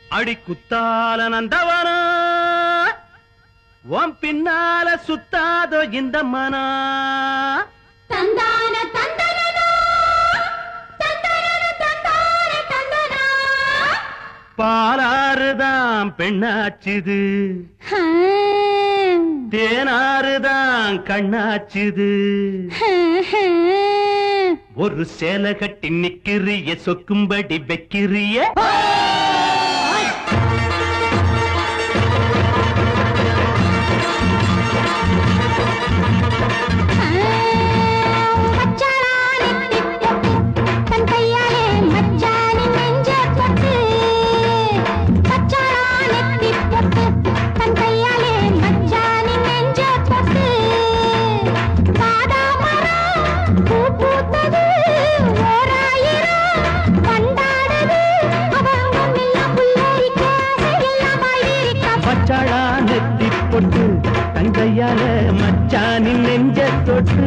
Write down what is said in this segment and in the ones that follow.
அடி குத்தால நந்தவனா உன் பின்னால சுத்தாதோ இந்த மனா தந்தான தந்தனா தந்தன தந்தான தந்தனா பாலாறுதான் பெண்ணாச்சுது தேனாறுதான் கண்ணாச்சுது ஒரு சேலை கட்டி நிக்கிறிய சொக்கும்படி வைக்கிறிய தங்கையால மச்சானின் நெஞ்ச தொட்டு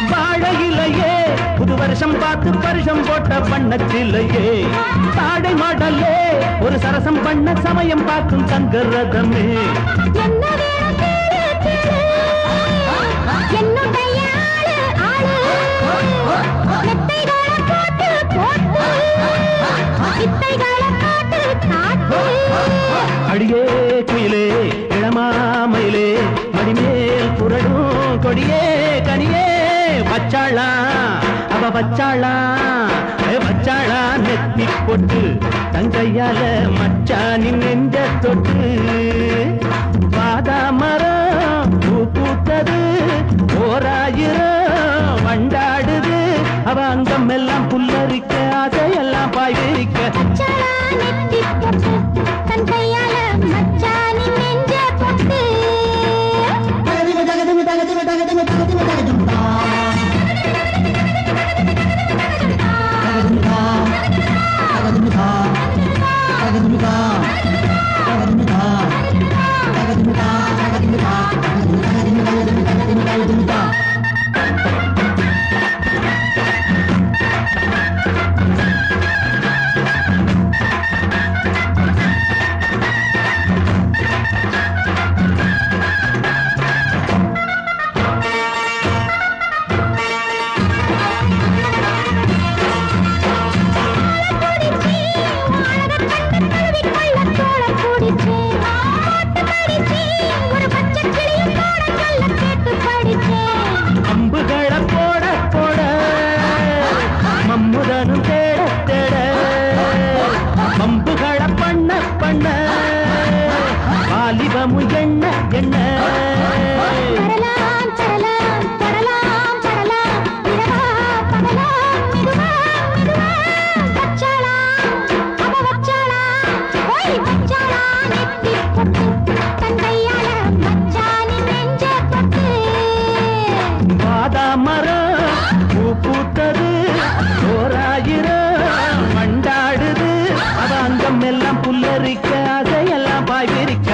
வாழையிலையே புது வருஷம் பார்த்து பரிசம் போட்ட பண்ணத்திலையே தாடை மாடல்லே ஒரு சரசம் பண்ண சமயம் பார்க்கும் தங்கரதமே அடியே குயிலே இளமாமயிலே மடிமேல் புரடும் கொடியே கனியே வச்சாளா அவ வச்சாளா வச்சாளா நெத்தி போட்டு தங்கையால மச்சானின் நெஞ்ச தொட்டு பாதா மரம் பூ பூத்தது ஓராயிரம் வண்டாடுது அவ அங்கம் எல்லாம் புல்லரிக்க அதையெல்லாம் பாய் விரிக்க அம்புகளை போட போட மம்முதனும் தேட தேட பம்புகளை பண்ண பண்ண வாலிபமும் எண்ண எண்ண பூத்தது ஓராயிரம் மண்டாடுது அவ அங்கம் எல்லாம் புல்லரிக்க அதையெல்லாம் பாய் விரிக்க